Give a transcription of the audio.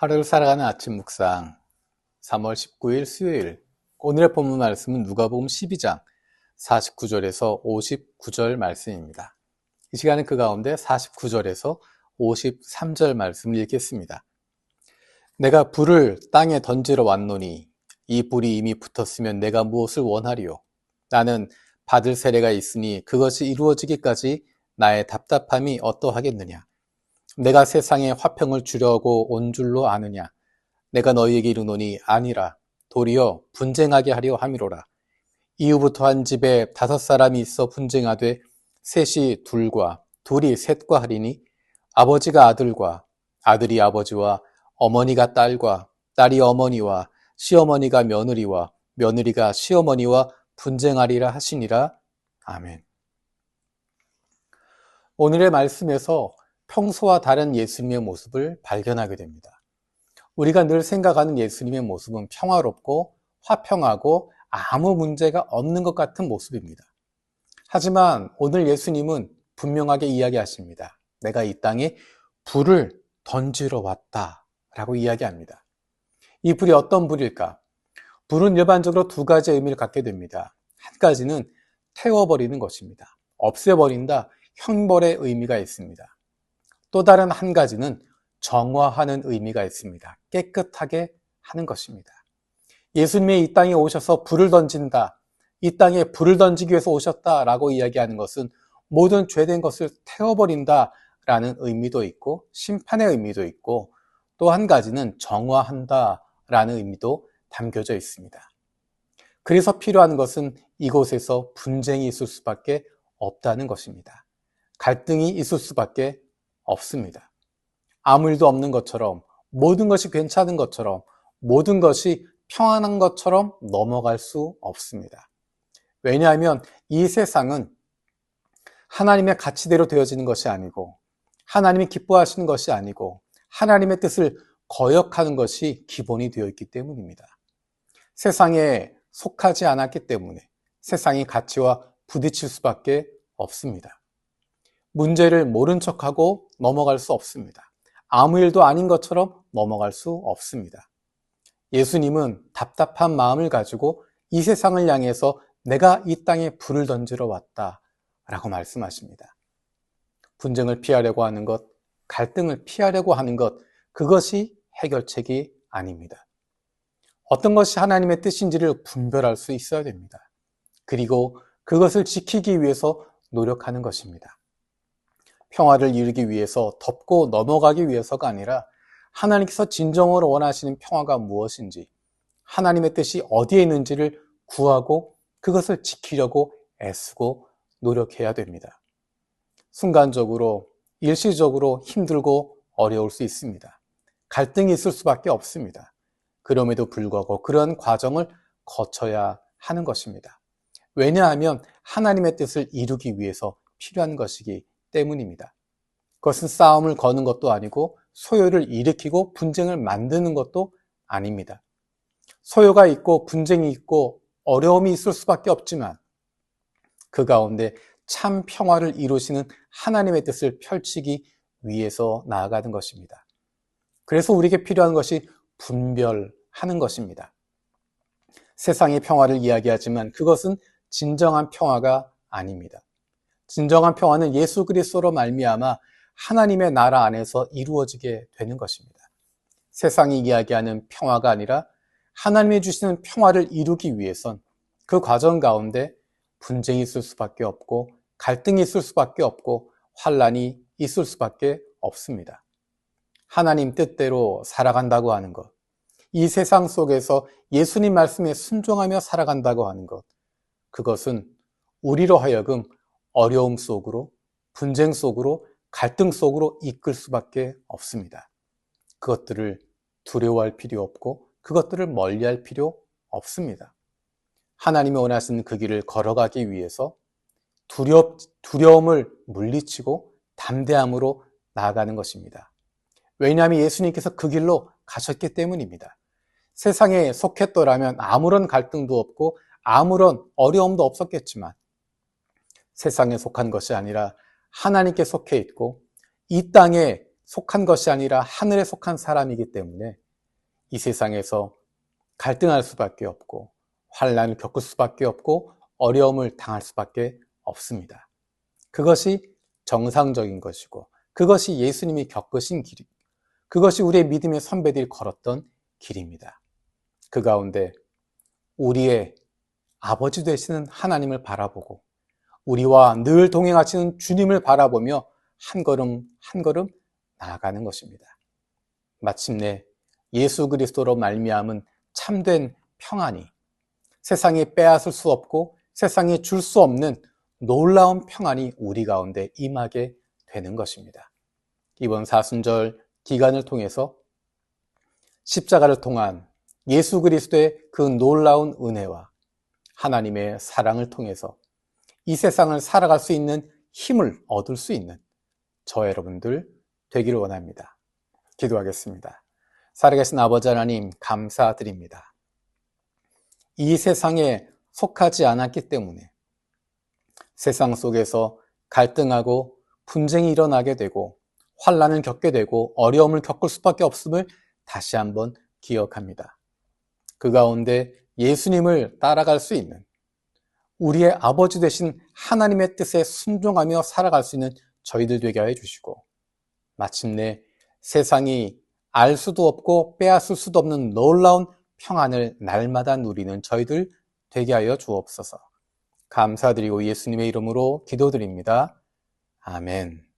하루를 살아가는 아침 묵상 3월 19일 수요일. 오늘의 본문 말씀은 누가복음 12장 49절에서 59절 말씀입니다. 이 시간은 그 가운데 49절에서 53절 말씀을 읽겠습니다. 내가 불을 땅에 던지러 왔노니 이 불이 이미 붙었으면 내가 무엇을 원하리요? 나는 받을 세례가 있으니 그것이 이루어지기까지 나의 답답함이 어떠하겠느냐? 내가 세상에 화평을 주려고 온 줄로 아느냐? 내가 너희에게 이르노니 아니라 도리어 분쟁하게 하려 함이로라. 이후부터 한 집에 5사람이 있어 분쟁하되 셋이 둘과 둘이 셋과 하리니 아버지가 아들과 아들이 아버지와 어머니가 딸과 딸이 어머니와 시어머니가 며느리와 며느리가 시어머니와 분쟁하리라 하시니라. 아멘. 오늘의 말씀에서 평소와 다른 예수님의 모습을 발견하게 됩니다. 우리가 늘 생각하는 예수님의 모습은 평화롭고 화평하고 아무 문제가 없는 것 같은 모습입니다. 하지만 오늘 예수님은 분명하게 이야기하십니다. 내가 이 땅에 불을 던지러 왔다 라고 이야기합니다. 이 불이 어떤 불일까? 불은 일반적으로 두 가지 의미를 갖게 됩니다. 한 가지는 태워버리는 것입니다. 없애버린다, 형벌의 의미가 있습니다. 또 다른 한 가지는 정화하는 의미가 있습니다. 깨끗하게 하는 것입니다. 예수님이 이 땅에 오셔서 불을 던진다, 이 땅에 불을 던지기 위해서 오셨다라고 이야기하는 것은 모든 죄된 것을 태워버린다라는 의미도 있고 심판의 의미도 있고 또 한 가지는 정화한다라는 의미도 담겨져 있습니다. 그래서 필요한 것은 이곳에서 분쟁이 있을 수밖에 없다는 것입니다. 갈등이 있을 수밖에 없습니다. 아무 일도 없는 것처럼, 모든 것이 괜찮은 것처럼, 모든 것이 평안한 것처럼 넘어갈 수 없습니다. 왜냐하면 이 세상은 하나님의 가치대로 되어지는 것이 아니고 하나님이 기뻐하시는 것이 아니고 하나님의 뜻을 거역하는 것이 기본이 되어 있기 때문입니다. 세상에 속하지 않았기 때문에 세상의 가치와 부딪힐 수밖에 없습니다. 문제를 모른 척하고 넘어갈 수 없습니다. 아무 일도 아닌 것처럼 넘어갈 수 없습니다. 예수님은 답답한 마음을 가지고 이 세상을 향해서 내가 이 땅에 불을 던지러 왔다 라고 말씀하십니다. 분쟁을 피하려고 하는 것, 갈등을 피하려고 하는 것, 그것이 해결책이 아닙니다. 어떤 것이 하나님의 뜻인지를 분별할 수 있어야 됩니다. 그리고 그것을 지키기 위해서 노력하는 것입니다. 평화를 이루기 위해서 덮고 넘어가기 위해서가 아니라 하나님께서 진정으로 원하시는 평화가 무엇인지, 하나님의 뜻이 어디에 있는지를 구하고 그것을 지키려고 애쓰고 노력해야 됩니다. 순간적으로, 일시적으로 힘들고 어려울 수 있습니다. 갈등이 있을 수밖에 없습니다. 그럼에도 불구하고 그런 과정을 거쳐야 하는 것입니다. 왜냐하면 하나님의 뜻을 이루기 위해서 필요한 것이기 때문입니다. 그것은 싸움을 거는 것도 아니고 소요를 일으키고 분쟁을 만드는 것도 아닙니다. 소요가 있고 분쟁이 있고 어려움이 있을 수밖에 없지만 그 가운데 참 평화를 이루시는 하나님의 뜻을 펼치기 위해서 나아가는 것입니다. 그래서 우리에게 필요한 것이 분별하는 것입니다. 세상의 평화를 이야기하지만 그것은 진정한 평화가 아닙니다. 진정한 평화는 예수 그리스도로 말미암아 하나님의 나라 안에서 이루어지게 되는 것입니다. 세상이 이야기하는 평화가 아니라 하나님이 주시는 평화를 이루기 위해선 그 과정 가운데 분쟁이 있을 수밖에 없고 갈등이 있을 수밖에 없고 환난이 있을 수밖에 없습니다. 하나님 뜻대로 살아간다고 하는 것, 이 세상 속에서 예수님 말씀에 순종하며 살아간다고 하는 것, 그것은 우리로 하여금 어려움 속으로, 분쟁 속으로, 갈등 속으로 이끌 수밖에 없습니다. 그것들을 두려워할 필요 없고 그것들을 멀리할 필요 없습니다. 하나님이 원하시는 그 길을 걸어가기 위해서 두려움을 물리치고 담대함으로 나아가는 것입니다. 왜냐하면 예수님께서 그 길로 가셨기 때문입니다. 세상에 속했더라면 아무런 갈등도 없고 아무런 어려움도 없었겠지만 세상에 속한 것이 아니라 하나님께 속해 있고 이 땅에 속한 것이 아니라 하늘에 속한 사람이기 때문에 이 세상에서 갈등할 수밖에 없고 환난을 겪을 수밖에 없고 어려움을 당할 수밖에 없습니다. 그것이 정상적인 것이고 그것이 예수님이 겪으신 길이고 그것이 우리의 믿음의 선배들이 걸었던 길입니다. 그 가운데 우리의 아버지 되시는 하나님을 바라보고 우리와 늘 동행하시는 주님을 바라보며 한 걸음 한 걸음 나아가는 것입니다. 마침내 예수 그리스도로 말미암은 참된 평안이 세상이 빼앗을 수 없고 세상이 줄 수 없는 놀라운 평안이 우리 가운데 임하게 되는 것입니다. 이번 사순절 기간을 통해서 십자가를 통한 예수 그리스도의 그 놀라운 은혜와 하나님의 사랑을 통해서 이 세상을 살아갈 수 있는 힘을 얻을 수 있는 저 여러분들 되기를 원합니다. 기도하겠습니다. 살아계신 아버지 하나님 감사드립니다. 이 세상에 속하지 않았기 때문에 세상 속에서 갈등하고 분쟁이 일어나게 되고 환난을 겪게 되고 어려움을 겪을 수밖에 없음을 다시 한번 기억합니다. 그 가운데 예수님을 따라갈 수 있는 우리의 아버지 되신 하나님의 뜻에 순종하며 살아갈 수 있는 저희들 되게 해 주시고 마침내 세상이 알 수도 없고 빼앗을 수도 없는 놀라운 평안을 날마다 누리는 저희들 되게 하여 주옵소서. 감사드리고 예수님의 이름으로 기도드립니다. 아멘.